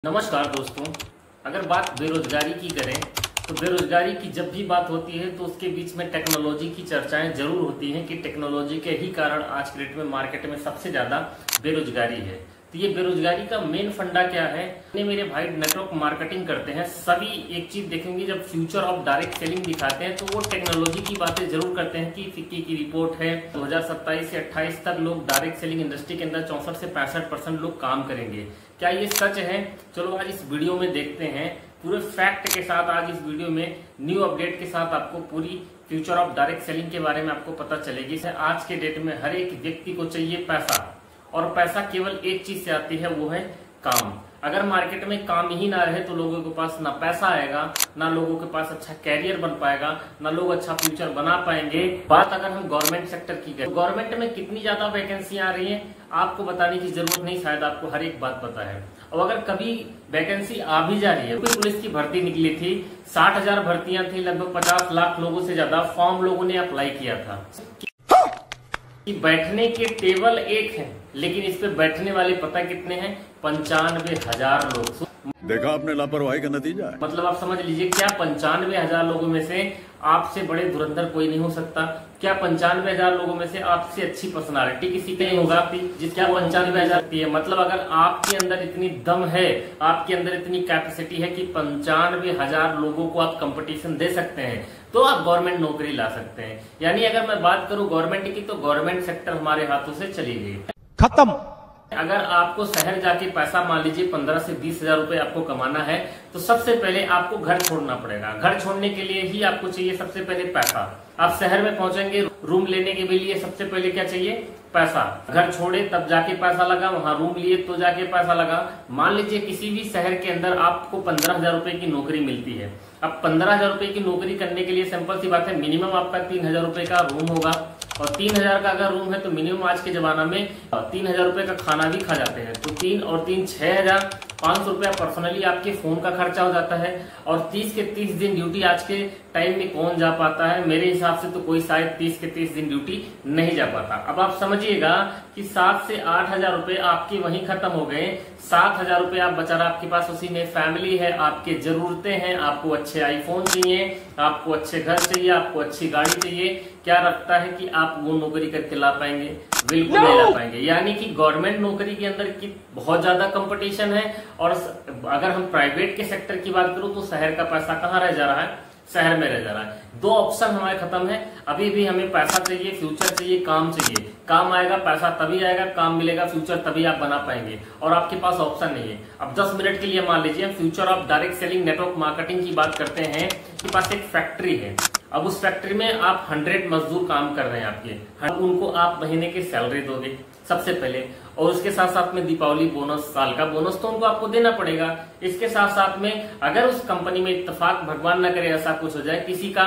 नमस्कार दोस्तों। अगर बात बेरोजगारी की करें तो बेरोजगारी की जब भी बात होती है तो उसके बीच में टेक्नोलॉजी की चर्चाएं जरूर होती हैं कि टेक्नोलॉजी के ही कारण आज के डेट में मार्केट में सबसे ज्यादा बेरोजगारी है। तो ये बेरोजगारी का मेन फंडा क्या है? मेरे भाई नेटवर्क मार्केटिंग करते हैं, सभी एक चीज देखेंगे, जब फ्यूचर ऑफ डायरेक्ट सेलिंग दिखाते हैं तो वो टेक्नोलॉजी की बातें जरूर करते हैं कि फिक्की की रिपोर्ट है 2027 से 28 तक लोग डायरेक्ट सेलिंग इंडस्ट्री के अंदर 64 से 65% लोग काम करेंगे। क्या ये सच है? चलो आज इस वीडियो में देखते हैं पूरे फैक्ट के साथ। आज इस वीडियो में न्यू अपडेट के साथ आपको पूरी फ्यूचर ऑफ डायरेक्ट सेलिंग के बारे में आपको पता चलेगी। आज के डेट में हर एक व्यक्ति को चाहिए पैसा, और पैसा केवल एक चीज से आती है, वो है काम। अगर मार्केट में काम ही ना रहे तो लोगों के पास ना पैसा आएगा, ना लोगों के पास अच्छा कैरियर बन पाएगा, ना लोग अच्छा फ्यूचर बना पाएंगे। बात अगर हम गवर्नमेंट सेक्टर की करें तो गवर्नमेंट में कितनी ज्यादा वैकेंसियां आ रही हैं आपको बताने की जरूरत नहीं, शायद आपको हर एक बात पता है। और अगर कभी वैकेंसी आ भी जा रही है, कोई पुलिस की भर्ती निकली थी, 60,000 भर्तियां थी, लगभग 50 लाख लोगों से ज्यादा फॉर्म लोगों ने अप्लाई किया था। कि बैठने के टेबल एक है, लेकिन इस पे बैठने वाले पता कितने हैं? 95,000 लोग। देखा आपने लापरवाही का नतीजा है। मतलब आप समझ लीजिए, क्या 95,000 लोगों में से आपसे बड़े धुरंधर कोई नहीं हो सकता? क्या 95,000 लोगों में से आपसे अच्छी पर्सनालिटी किसी की नहीं होगा? क्या 95,000 है? मतलब अगर आपके अंदर इतनी दम है, आपके अंदर इतनी कैपेसिटी है कि 95,000 लोगों को आप कंपटीशन दे सकते हैं, तो आप गवर्नमेंट नौकरी ला सकते हैं। यानी अगर मैं बात करूं गवर्नमेंट की, तो गवर्नमेंट सेक्टर हमारे हाथों से चली गई, खत्म। अगर आपको शहर जाके पैसा मान लीजिए 15 से 20,000 रुपए आपको कमाना है, तो सबसे पहले आपको घर छोड़ना पड़ेगा। घर छोड़ने के लिए ही आपको चाहिए सबसे पहले पैसा। आप शहर में पहुंचेंगे, रूम लेने के लिए सबसे पहले क्या चाहिए? पैसा। घर छोड़े तब जाके पैसा लगा, वहां रूम लिए तो जाके पैसा लगा। मान लीजिए किसी भी शहर के अंदर आपको 15,000 रुपए की नौकरी मिलती है। अब 15,000 रुपए की नौकरी करने के लिए सिंपल सी बात है, मिनिमम आपका 3,000 रुपए का रूम होगा, और 3,000 का अगर रूम है तो मिनिमम आज के जमाना में 3,000 रुपए का खाना भी खा जाते हैं। तो 3 और 3 6,500 रुपया पर्सनली आपके फोन का खर्चा हो जाता है। और 30 के 30 दिन ड्यूटी आज के टाइम में कौन जा पाता है? मेरे हिसाब से तो कोई शायद 30 के 30 दिन ड्यूटी नहीं जा पाता। अब आप समझिएगा कि 7 से 8,000 रुपए आपके वहीं खत्म हो गए। 7,000 रुपए आप बचा रहा, आपके पास उसी में फैमिली है, आपके जरूरतें हैं, आपको अच्छे आईफोन चाहिए, आपको अच्छे घर चाहिए, आपको अच्छी गाड़ी चाहिए। क्या लगता है कि आप वो नौकरी करके ला पाएंगे? बिल्कुल नहीं ला पाएंगे। यानी कि गवर्नमेंट नौकरी के अंदर की बहुत ज्यादा कंपटीशन है। और अगर हम प्राइवेट के सेक्टर की बात करूं तो शहर का पैसा कहाँ रह जा रहा है? शहर में रह जा रहा है। 2 ऑप्शन हमारे खत्म है। अभी भी हमें पैसा चाहिए, फ्यूचर चाहिए, काम चाहिए। काम आएगा, पैसा तभी आएगा, काम मिलेगा, फ्यूचर तभी आप बना पाएंगे, और आपके पास ऑप्शन नहीं है। अब 10 मिनट के लिए मान लीजिए future of direct selling network marketing की बात करते हैं कि पास एक फैक्ट्री है। अब उस फैक्ट्री में आप 100 मजदूर काम कर रहे हैं आपके, उनको आप महीने की सैलरी दोगे सबसे पहले, और उसके साथ साथ में दीपावली बोनस, साल का बोनस तो उनको आपको देना पड़ेगा। इसके साथ साथ में अगर उस कंपनी में इत्तेफाक, भगवान ना करे ऐसा कुछ हो जाए, किसी का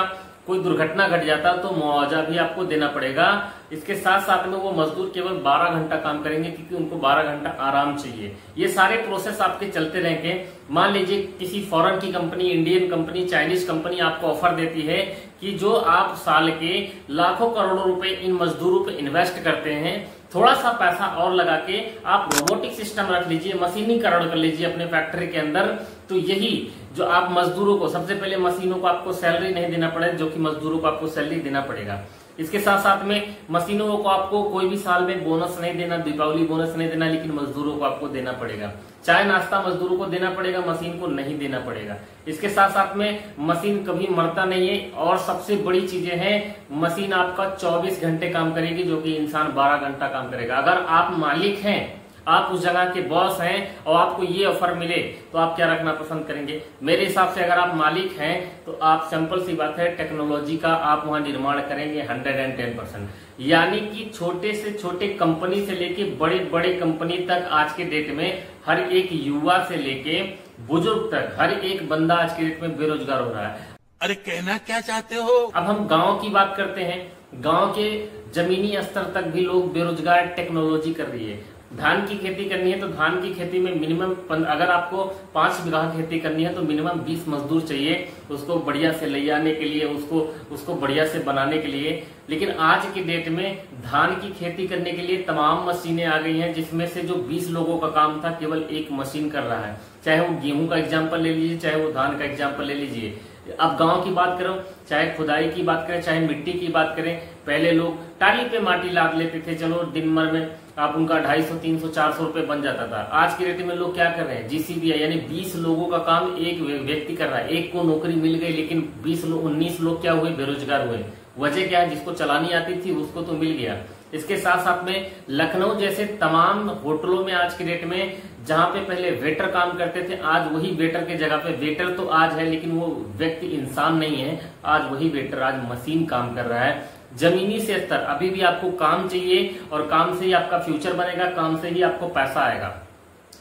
कोई दुर्घटना घट जाता तो मुआवजा भी आपको देना पड़ेगा। इसके साथ साथ में वो मजदूर केवल 12 घंटा काम करेंगे, क्योंकि उनको 12 घंटा आराम चाहिए। ये सारे प्रोसेस आपके चलते रहेंगे। मान लीजिए किसी फॉरेन की company, Indian company, Chinese company आपको ऑफर देती है कि जो आप साल के लाखों करोड़ों रुपए इन मजदूरों पे इन्वेस्ट करते हैं, थोड़ा सा पैसा और लगा के आप रोबोटिक सिस्टम रख लीजिए, मशीनीकरण कर लीजिए अपने फैक्ट्री के अंदर, तो यही जो आप मजदूरों को, सबसे पहले मशीनों को आपको सैलरी नहीं देना पड़ेगा, जो कि मजदूरों को आपको सैलरी देना पड़ेगा। इसके साथ साथ में मशीनों को आपको कोई भी साल में बोनस नहीं देना, दीपावली बोनस नहीं देना, लेकिन मजदूरों को आपको देना पड़ेगा। चाय नाश्ता मजदूरों को देना पड़ेगा, मशीन को नहीं देना पड़ेगा। इसके साथ साथ में मशीन कभी मरता नहीं है, और सबसे बड़ी चीजें हैं, मशीन आपका 24 घंटे काम करेगी, जो कि इंसान 12 घंटा काम करेगा। अगर आप मालिक हैं, आप उस जगह के बॉस हैं, और आपको ये ऑफर मिले, तो आप क्या रखना पसंद करेंगे? मेरे हिसाब से अगर आप मालिक हैं तो आप, सिंपल सी बात है, टेक्नोलॉजी का आप वहां निर्माण करेंगे 110%। यानी कि छोटे से छोटे कंपनी से लेके बड़े बड़े कंपनी तक आज के डेट में हर एक युवा से लेके बुजुर्ग तक हर एक बंदा आज के डेट में बेरोजगार हो रहा है। अरे कहना क्या चाहते हो? अब हम गांव की बात करते हैं। गांव के जमीनी स्तर तक भी लोग बेरोजगार, टेक्नोलॉजी कर रही है। धान की खेती करनी है तो धान की खेती में मिनिमम अगर आपको 5 बीघा खेती करनी है तो मिनिमम 20 मजदूर चाहिए उसको बढ़िया से ले आने के लिए, उसको बढ़िया से बनाने के लिए। लेकिन आज की डेट में धान की खेती करने के लिए तमाम मशीनें आ गई हैं, जिसमें से जो 20 लोगों का काम था केवल एक मशीन कर रहा है। चाहे वो गेहूं का एग्जाम्पल ले लीजिए, चाहे वो धान का एग्जाम्पल ले लीजिए। अब गांव की बात करो, चाहे खुदाई की बात करें, चाहे मिट्टी की बात करें, पहले लोग टाली पे माटी लाद लेते थे, चलो दिन भर में आप उनका 250, 300, 400 रुपए बन जाता था। आज की डेट में लोग क्या कर रहे हैं, जीसीबी यानी 20 लोगों का काम एक व्यक्ति कर रहा है। एक को नौकरी मिल गई, लेकिन 19 लोग क्या हुए, बेरोजगार हुए। वजह क्या है, जिसको चलानी आती थी उसको तो मिल गया। इसके साथ साथ में लखनऊ जैसे तमाम होटलों में आज की डेट में जहां पे पहले वेटर काम करते थे, आज वही वेटर के जगह पे, वेटर तो आज है लेकिन वो व्यक्ति इंसान नहीं है, आज वही वेटर, आज मशीन काम कर रहा है। जमीनी से स्तर, अभी भी आपको काम चाहिए और काम से ही आपका फ्यूचर बनेगा, काम से ही आपको पैसा आएगा।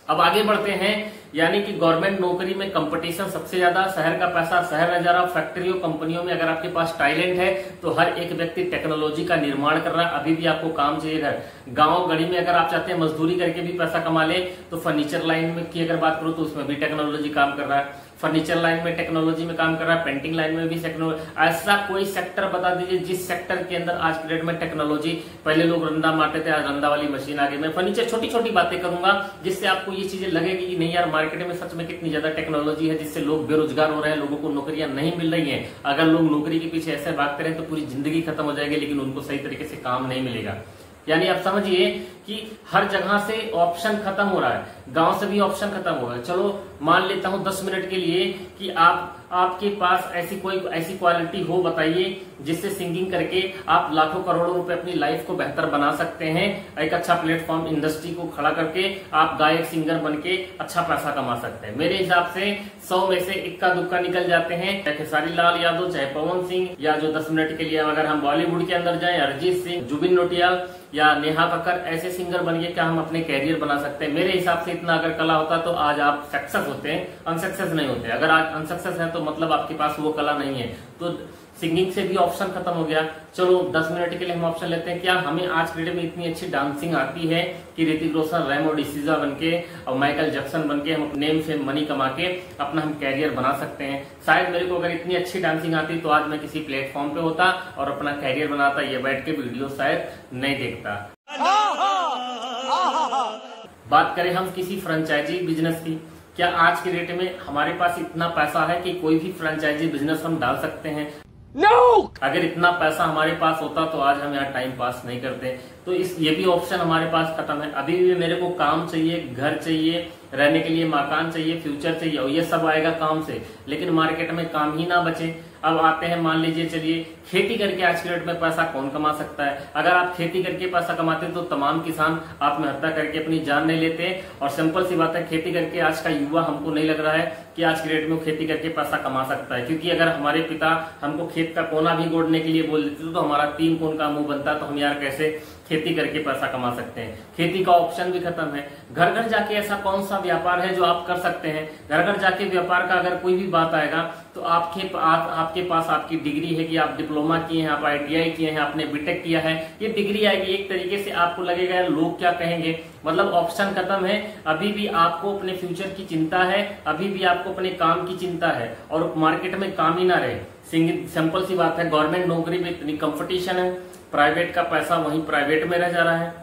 अब आगे बढ़ते हैं, यानी कि गवर्नमेंट नौकरी में कंपटीशन सबसे ज्यादा, शहर का पैसा शहर नजारा। फैक्ट्रियों कंपनियों में अगर आपके पास टैलेंट है तो हर एक व्यक्ति टेक्नोलॉजी का निर्माण कर रहा है, अभी भी आपको काम चाहिए। घर गांव गढ़ी में अगर आप चाहते हैं मजदूरी करके भी पैसा कमा ले तो फर्नीचर लाइन में की अगर बात करूं तो उसमें भी टेक्नोलॉजी काम कर रहा है। फर्नीचर लाइन में टेक्नोलॉजी में काम कर रहा है, पेंटिंग लाइन में भी टेक्नोलॉजी। ऐसा कोई सेक्टर बता दीजिए जिस सेक्टर के अंदर आज के डेट में टेक्नोलॉजी, पहले लोग रंदा मारते थे, आज रंदा वाली मशीन आ गई। मैं फर्नीचर छोटी छोटी बातें करूंगा जिससे आपको ये चीजें लगेगी कि नहीं यार मार्केट में सच में कितनी ज्यादा टेक्नोलॉजी है, जिससे लोग बेरोजगार हो रहे हैं, लोगों को नौकरियां नहीं मिल रही हैं। अगर लोग नौकरी के पीछे ऐसे भागते रहे तो पूरी जिंदगी खत्म हो जाएगी, लेकिन उनको सही तरीके से काम नहीं मिलेगा। यानी आप समझिए कि हर जगह से ऑप्शन खत्म हो रहा है, गांव से भी ऑप्शन खत्म हो रहा है। चलो मान लेता हूं 10 मिनट के लिए कि आपके पास ऐसी क्वालिटी हो, बताइए जिससे सिंगिंग करके आप लाखों करोड़ों रुपए अपनी लाइफ को बेहतर बना सकते हैं। एक अच्छा प्लेटफॉर्म इंडस्ट्री को खड़ा करके आप गायक सिंगर बन के अच्छा पैसा कमा सकते हैं। मेरे हिसाब से 100 में से इक्का दुक्का निकल जाते हैं, चाहे खेसारी लाल यादव, चाहे पवन सिंह, या जो 10 मिनट के लिए अगर हम बॉलीवुड के अंदर जाए, अरिजीत सिंह, जुबिन नौटियाल या नेहा कक्कर, ऐसे सिंगर बन के क्या हम अपने कैरियर बना सकते हैं। मेरे हिसाब से इतना अगर कला होता तो आज आप सक्सेस होते हैं, अनसक्सेस नहीं होते। अगर आज अनसक्सेस है तो मतलब आपके पास वो कला नहीं है। तो सिंगिंग से भी ऑप्शन खत्म हो गया। चलो 10 मिनट के लिए हम ऑप्शन लेते हैं, क्या हमें आज के डेट में इतनी अच्छी डांसिंग आती है कि ऋतिक रोशन, रेमो डिसूजा बनके और माइकल जैक्सन बनके हम नेम से मनी कमा के अपना हम कैरियर बना सकते हैं। शायद मेरे को अगर इतनी अच्छी डांसिंग आती तो आज मैं किसी प्लेटफॉर्म पे होता और अपना कैरियर बनाता, ये बैठ के वीडियो शायद नहीं देखता। बात करें हम किसी फ्रेंचाइजी बिजनेस की, क्या आज के डेट में हमारे पास इतना पैसा है कि कोई भी फ्रेंचाइजी बिजनेस हम डाल सकते हैं? No! अगर इतना पैसा हमारे पास होता तो आज हम यहाँ टाइम पास नहीं करते। तो ये भी ऑप्शन हमारे पास खत्म है। अभी भी मेरे को काम चाहिए, घर चाहिए, रहने के लिए मकान चाहिए, फ्यूचर चाहिए, और ये सब आएगा काम से, लेकिन मार्केट में काम ही ना बचे। अब आते हैं, मान लीजिए चलिए खेती करके आज के डेट में पैसा कौन कमा सकता है? अगर आप खेती करके पैसा कमाते तो तमाम किसान आत्महत्या करके अपनी जान नहीं लेते। और सिंपल सी बात है, खेती करके आज का युवा हमको नहीं लग रहा है कि आज की डेट में खेती करके पैसा कमा सकता है, क्योंकि अगर हमारे पिता हमको खेत का कोना भी गोड़ने के लिए बोल देते तो हमारा 3 कोन का मुंह बनता, तो हम यार कैसे खेती करके पैसा कमा सकते हैं? खेती का ऑप्शन भी खत्म है। घर घर जाके ऐसा कौन सा व्यापार है जो आप कर सकते हैं? घर घर जाके व्यापार का अगर कोई भी बात आएगा तो आपके पास आपकी डिग्री है कि आप डिप्लोमा किए हैं, आप ITI किए हैं, आपने बीटेक किया है, ये डिग्री आएगी। एक तरीके से आपको लगेगा लोग क्या कहेंगे, मतलब ऑप्शन खत्म है। अभी भी आपको अपने फ्यूचर की चिंता है, अभी भी आपको अपने काम की चिंता है, और मार्केट में काम ही ना रहे। सिंपल सी बात है, गवर्नमेंट नौकरी में इतनी कंपटीशन है, प्राइवेट का पैसा वहीं प्राइवेट में रह जा रहा है।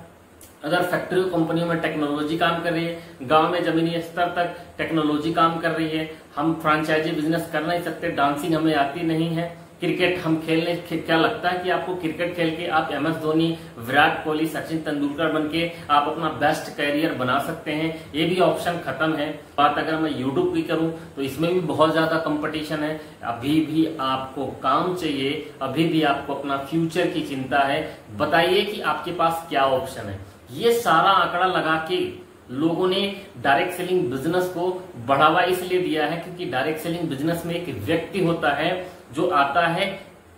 अगर फैक्ट्री कंपनियों में टेक्नोलॉजी काम कर रही है, गांव में जमीनी स्तर तक टेक्नोलॉजी काम कर रही है। हम फ्रेंचाइजी बिजनेस कर नहीं सकते, डांसिंग हमें आती नहीं है, क्रिकेट हम खेलने, क्या लगता है कि आपको क्रिकेट खेल के आप MS धोनी, विराट कोहली, सचिन तेंदुलकर बन के आप अपना बेस्ट कैरियर बना सकते हैं? ये भी ऑप्शन खत्म है। बात अगर मैं यूट्यूब की करूं तो इसमें भी बहुत ज्यादा कंपटीशन है। अभी भी आपको काम चाहिए, अभी भी आपको अपना फ्यूचर की चिंता है। बताइए कि आपके पास क्या ऑप्शन है? ये सारा आंकड़ा लगा के लोगों ने डायरेक्ट सेलिंग बिजनेस को बढ़ावा इसलिए दिया है क्योंकि डायरेक्ट सेलिंग बिजनेस में एक व्यक्ति होता है जो आता है,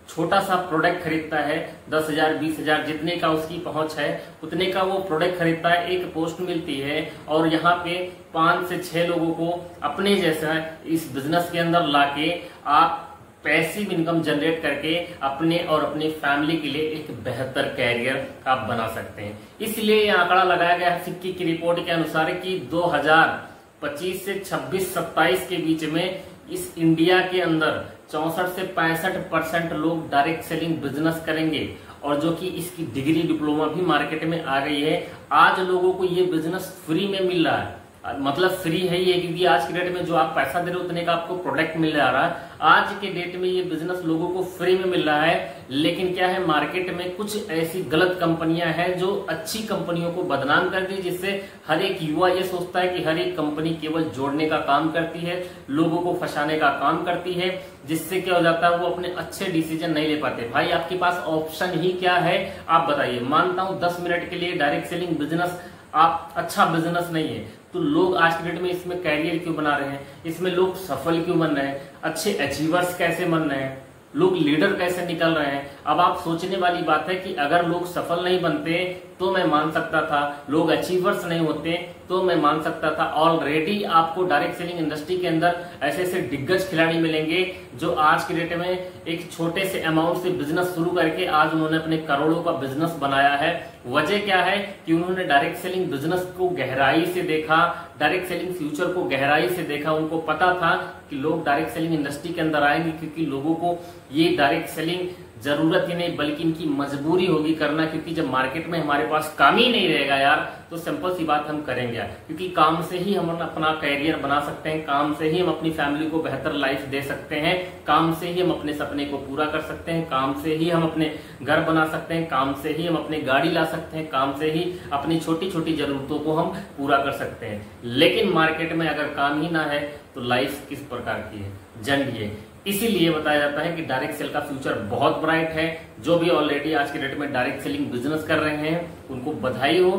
छोटा सा प्रोडक्ट खरीदता है, 10,000 20,000 जितने का उसकी पहुंच है उतने का वो प्रोडक्ट खरीदता है, एक पोस्ट मिलती है, और यहाँ पे 5 से 6 लोगों को अपने जैसा इस बिजनेस के अंदर लाके आप पैसिव इनकम जनरेट करके अपने और अपनी फैमिली के लिए एक बेहतर कैरियर आप बना सकते हैं। इसलिए ये आंकड़ा लगाया गया फिक्की की रिपोर्ट के अनुसार कि 2025 से 26-27 के बीच में इस इंडिया के अंदर 64 से 65% लोग डायरेक्ट सेलिंग बिजनेस करेंगे, और जो कि इसकी डिग्री डिप्लोमा भी मार्केट में आ गई है। आज लोगों को ये बिजनेस फ्री में मिल रहा है, मतलब फ्री है ये, क्योंकि आज के डेट में जो आप पैसा दे रहे हो उतने का आपको प्रोडक्ट मिल रहा है। आज के डेट में ये बिजनेस लोगों को फ्री में मिल रहा है, लेकिन क्या है, मार्केट में कुछ ऐसी गलत कंपनियां हैं जो अच्छी कंपनियों को बदनाम कर दी, जिससे हर एक युवा ये सोचता है कि हर एक कंपनी केवल जोड़ने का काम करती है, लोगों को फंसाने का काम करती है, जिससे क्या हो जाता है, वो अपने अच्छे डिसीजन नहीं ले पाते। भाई आपके पास ऑप्शन ही क्या है, आप बताइए। मानता हूं 10 मिनट के लिए डायरेक्ट सेलिंग बिजनेस आप अच्छा बिजनेस नहीं है, तो लोग आज के डेट में इसमें कैरियर क्यों बना रहे हैं, इसमें लोग सफल क्यों बन रहे हैं, अच्छे अचीवर्स कैसे बन रहे हैं, लोग लीडर कैसे निकल रहे हैं। अब आप सोचने वाली बात है कि अगर लोग सफल नहीं बनते तो मैं मान सकता था, लोग अचीवर्स नहीं होते तो मैं मान सकता था। ऑलरेडी आपको डायरेक्ट सेलिंग इंडस्ट्री के अंदर ऐसे ऐसे दिग्गज खिलाड़ी मिलेंगे जो आज के डेट में एक छोटे से अमाउंट से बिजनेस शुरू करके आज उन्होंने अपने करोड़ों का बिजनेस बनाया है। वजह क्या है कि उन्होंने डायरेक्ट सेलिंग बिजनेस को गहराई से देखा, डायरेक्ट सेलिंग फ्यूचर को गहराई से देखा। उनको पता था कि लोग डायरेक्ट सेलिंग इंडस्ट्री के अंदर आएंगे, क्योंकि लोगों को ये डायरेक्ट सेलिंग जरूरत ही नहीं बल्कि इनकी मजबूरी होगी करना, क्योंकि जब मार्केट में हमारे पास काम ही नहीं रहेगा यार, तो सिंपल सी बात हम करेंगे, क्योंकि काम से ही हम अपना कैरियर बना सकते हैं, काम से ही हम अपनी फैमिली को बेहतर लाइफ दे सकते हैं, काम से ही हम अपने सपने को पूरा कर सकते हैं, काम से ही हम अपने घर बना सकते हैं, काम से ही हम अपनी गाड़ी ला सकते हैं, काम से ही अपनी छोटी छोटी जरूरतों को हम पूरा कर सकते हैं। लेकिन मार्केट में अगर काम ही ना है तो लाइफ किस प्रकार की है, जंग है। इसीलिए बताया जाता है कि डायरेक्ट सेल का फ्यूचर बहुत ब्राइट है। जो भी ऑलरेडी आज के डेट में डायरेक्ट सेलिंग बिजनेस कर रहे हैं उनको बधाई हो,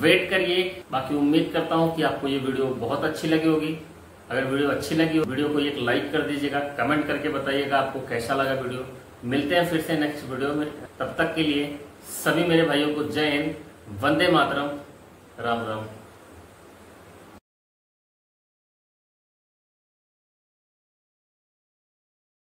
वेट करिए। बाकी उम्मीद करता हूं कि आपको ये वीडियो बहुत अच्छी लगी होगी। अगर वीडियो अच्छी लगी हो वीडियो को एक लाइक कर दीजिएगा, कमेंट करके बताइएगा आपको कैसा लगा वीडियो। मिलते हैं फिर से नेक्स्ट वीडियो में, तब तक के लिए सभी मेरे भाइयों को जय हिंद, वंदे मातरम, राम राम।